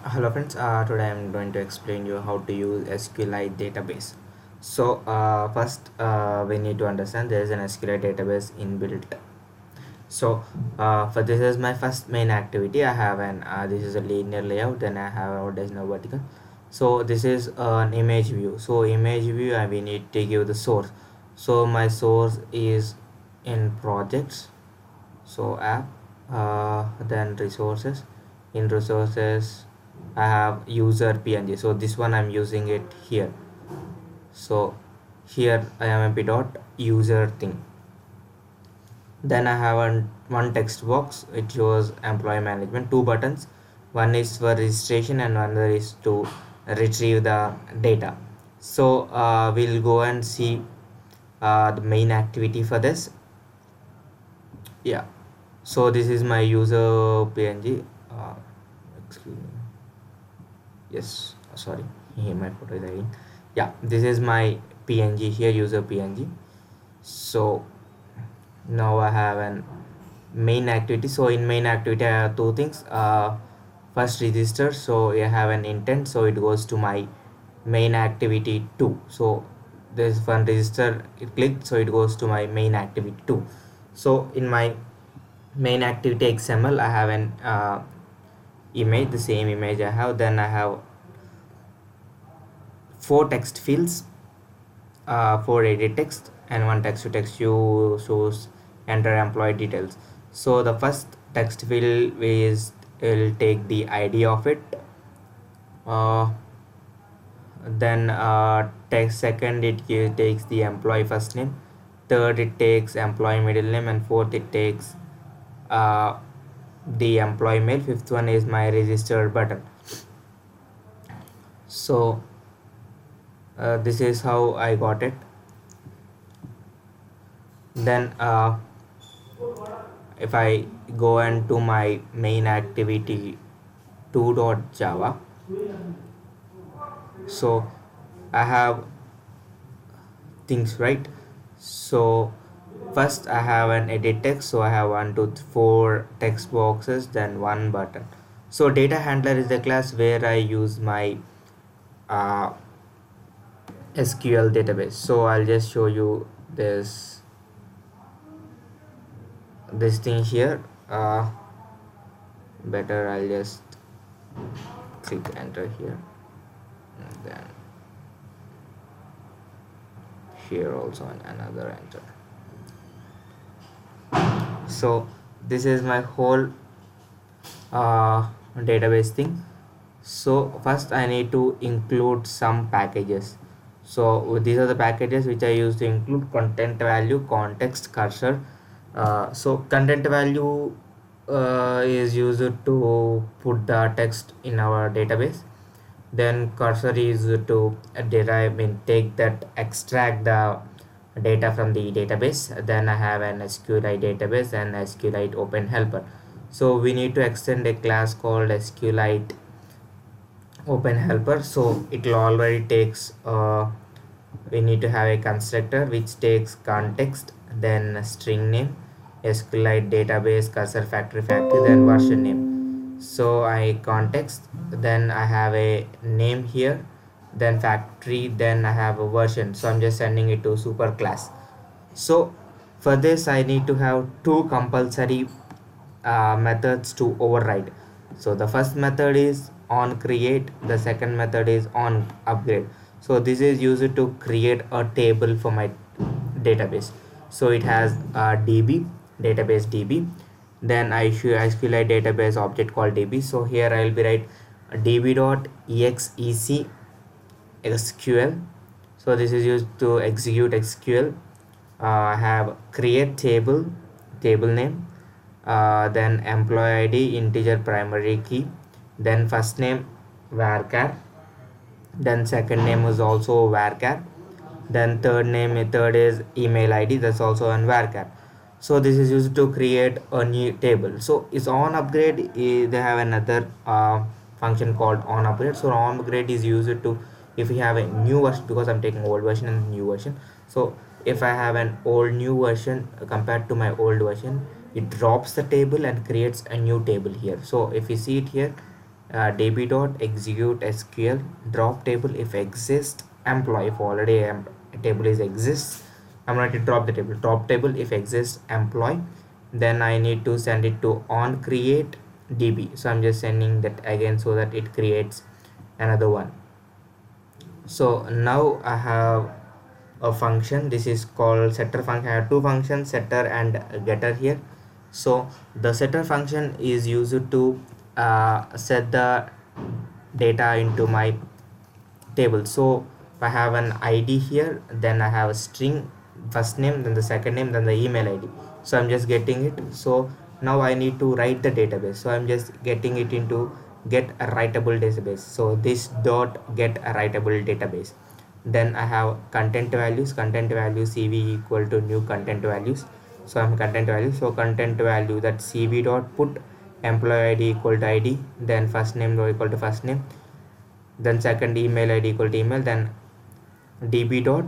Hello friends, today I'm going to explain you how to use Sqlite database. So first we need to understand there is an Sqlite database inbuilt. So for this is my first main activity. I have an this is a linear layout, then I have a horizontal vertical. So this is an image view. So image view, we need to give the source. So my source is in projects. So app, then resources. In resources I have user png, so this one I'm using it here. So here I am a dot user thing. Then I have one text box which shows employee management, two buttons, one is for registration and another is to retrieve the data. So we'll go and see the main activity for this. Yeah, so this is my user png. Excuse me, yes, sorry, here my photo is hiding. Yeah, this is my png here, user png. So now I have an main activity. So in main activity I have two things. First register, so I have an intent, so it goes to my main activity 2. So this one register, it clicked, so it goes to my main activity 2. So in my main activity xml I have an image, the same image I have. Then I have four text fields, four edit text and one text to text you shows enter employee details. So the first text field is will take the id of it, uh, then text second it takes the employee first name, third it takes employee middle name, and fourth it takes uh, the employee mail. Fifth one is my registered button. So this is how I got it. Then if I go into my main activity 2.java, so I have things, right? So first I have an edit text, so I have 1 2 4 text boxes, then one button. So data handler is the class where I use my uh, SQL database. So I'll just show you this thing here. Better I'll just click enter here, and then here also another enter. So this is my whole database thing. So first I need to include some packages. So these are the packages which I use to include content value, context, cursor. So content value is used to put the text in our database. Then cursor is to derive and take that, extract the data from the database. Then I have an SQLite database and SQLite open helper. So we need to extend a class called SQLite open helper. So it will already takes we need to have a constructor which takes context, then string name, SQLite database, cursor, factory, then version name. So I context, then I have a name here, then factory, then I have a version. So I'm just sending it to super class. So for this I need to have two compulsory methods to override. So the first method is on create, the second method is on upgrade. So this is used to create a table for my database. So it has db, database db, then I should SQLite database object called db. So here I will be write db.exec sql. So this is used to execute sql. I have create table, table name, then employee id integer primary key, then first name varchar, then second name is also varchar, then third is email id, that's also an varchar. So this is used to create a new table. So is on upgrade, they have another function called on upgrade. So on upgrade is used to, if we have a new version, because I'm taking old version and new version. So if I have an old new version compared to my old version, it drops the table and creates a new table here. So if you see it here, db dot execute sql drop table if exists employee. If already a table is exists, I'm going to drop the table. Drop table if exists employee. Then I need to send it to on create db. So I'm just sending that again so that it creates another one. So now I have a function. This is called setter function. I have two functions, setter and getter here. So the setter function is used to set the data into my table. So I have an id here, then I have a string, first name, then the second name, then the email id. So I'm just getting it. So now I need to write the database, so I'm just getting it into get a writable database. So this dot get a writable database. Then I have content values. Content value cv equal to new content values. So I'm content value, so content value that cv dot put employee id equal to id, then first name dot equal to first name, then second email id equal to email, then db dot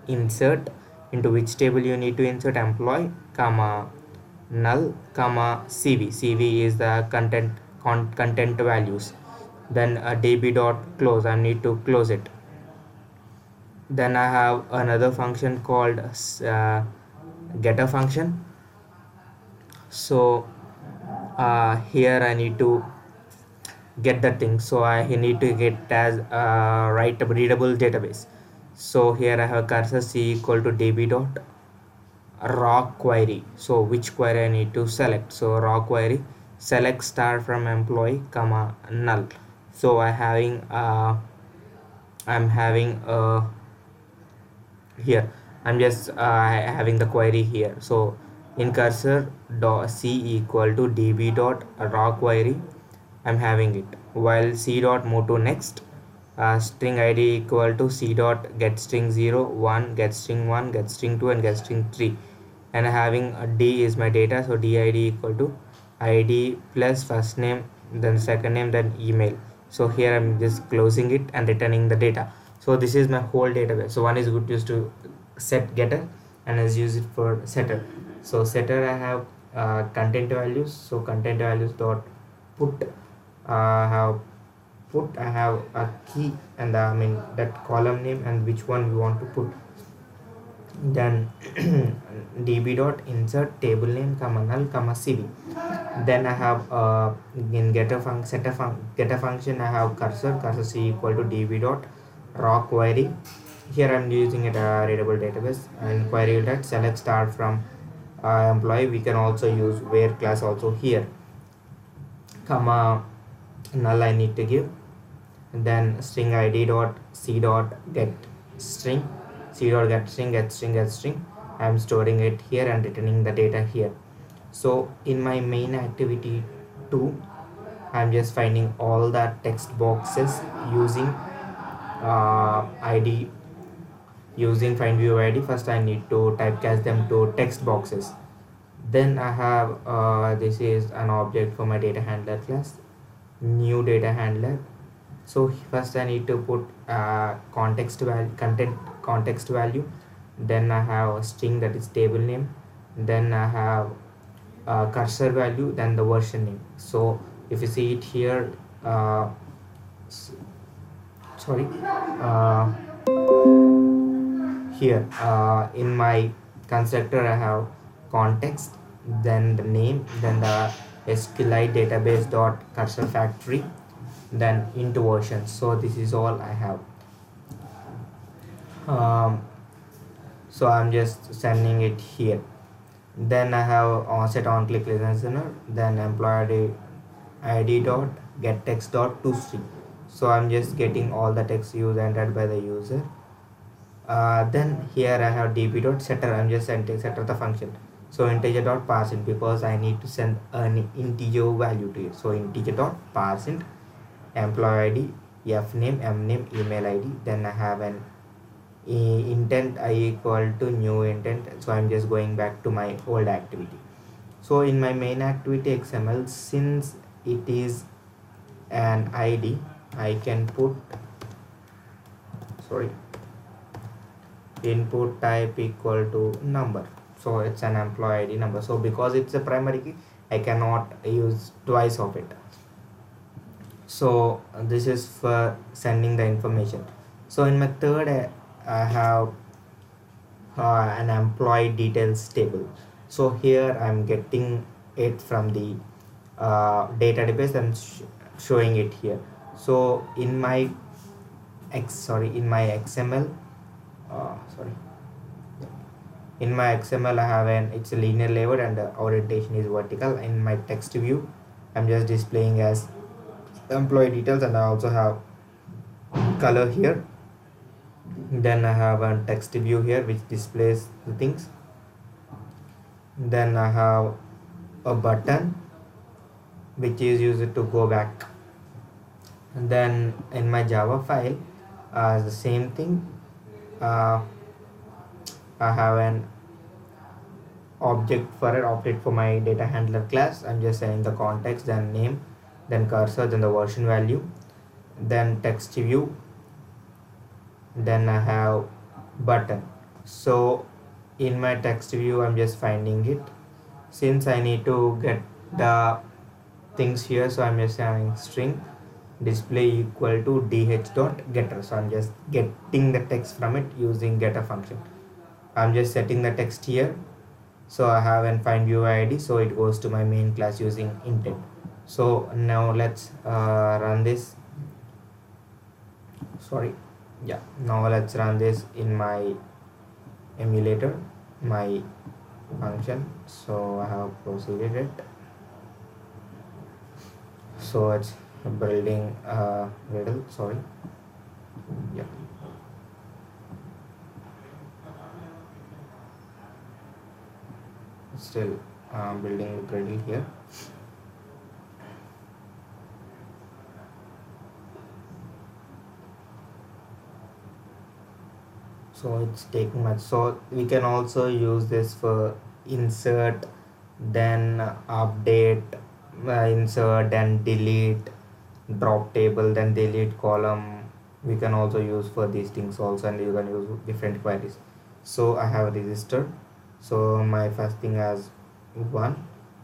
insert into which table you need to insert employee comma null comma cv is the content values. Then db dot close, I need to close it. Then I have another function called getter function. So here I need to get that thing, so I need to get as readable database. So here I have cursor c equal to db dot raw query. So which query I need to select? So raw query select star from employee comma null. So I'm having here I'm just having the query here. So in cursor dot c equal to db dot raw query, I'm having it, while c dot move to next string id equal to c dot get string 0 1 get string 1 get string 2 and get string 3, and having a d is my data. So did equal to id plus first name, then second name, then email. So here I'm just closing it and returning the data. So this is my whole database. So one is good used to set getter and is use it for setter. So setter I have content values. So content values dot put I have a key and I mean that column name and which one we want to put. Then db dot insert table name comma null comma cv. Then I have in getter function I have cursor c equal to db dot raw query. Here I'm using it a readable database, and query that select start from employee. We can also use where class also here comma null I need to give. Then string id dot c dot get string, c dot get string, get string, get string. I'm storing it here and returning the data here. So in my main activity 2, I'm just finding all the text boxes using id, using find view id. First I need to typecast them to text boxes. Then I have this is an object for my data handler class, new data handler. So first I need to put context value. Then I have a string that is table name. Then I have cursor value, then the version name. So if you see it here, sorry, here in my constructor I have context, then the name, then the Sqlite Database dot cursor factory, then into version. So this is all I have. So I'm just sending it here. Then I have set on click listener, then employee id dot get text dot to string. So I'm just getting all the text used entered by the user. Then here I have db dot setter. I'm just sending setter the function. So integer dot parseInt, because I need to send an integer value to it. So integer dot parseInt employee id, f name, m name, email id. Then I have an intent I equal to new intent. So I'm just going back to my old activity. So in my main activity XML, since it is an id, I can put input type equal to number. So it's an employee id number. So because it's a primary key, I cannot use twice of it. So this is for sending the information. So in my third, I have an employee details table. So here I'm getting it from the database and showing it here. So in my in my XML, sorry, in my XML I have it's a linear layout and the orientation is vertical. In my text view I'm just displaying as employee details, and I also have color here. Then I have a text view here which displays the things. Then I have a button which is used to go back. And then in my Java file, the same thing, uh, I have an object for my data handler class. I'm just saying the context, then name, then cursor, then the version value, then text view, then I have button. So in my text view I'm just finding it. Since I need to get the things here, so I'm just having string display equal to dh.getter. So I'm just getting the text from it using getter function. I'm just setting the text here. So I have an find view id, so it goes to my main class using intent. So now let's run this. Now let's run this in my emulator, my function. So I have proceeded it. So it's building riddle, sorry. Yeah, still building riddle here. So it's taking much. So we can also use this for insert, then update, insert, then delete, drop table, then delete column. We can also use for these things also, and you can use different queries. So I have registered. So my first thing as 1,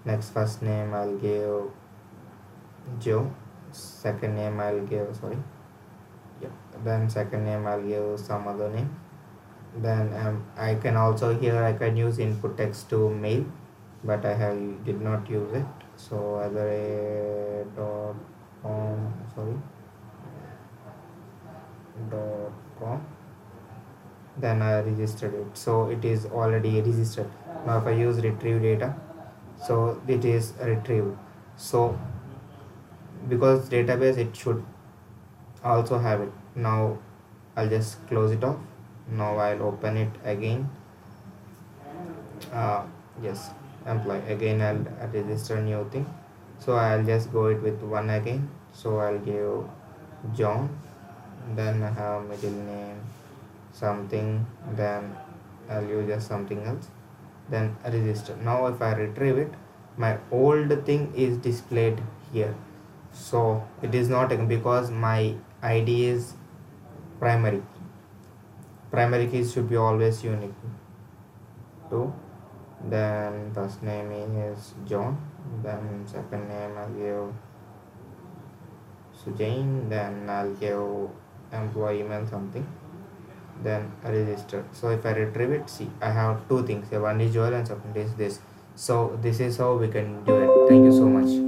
next first name I'll give Joe, second name I'll give then second name I'll give some other name. Then I can also here I can use input text to mail, but I did not use it. So other dot com, then I registered it, so it is already registered. Now if I use retrieve data, so it is retrieved. So because database, it should also have it. Now I'll just close it off. Now I'll open it again. Yes, employee again. I'll register new thing. So I'll just go it with 1 again. So I'll give John, then I have middle name something, then I'll use just something else, then register. Now if I retrieve it, my old thing is displayed here. So it is not because my ID is primary keys should be always unique. 2, then first name is John, then second name I'll give Sujain, then I'll give employee email something, then register. So if I retrieve it, see I have 2 things, one is Joel and second is this. So this is how we can do it. Thank you so much.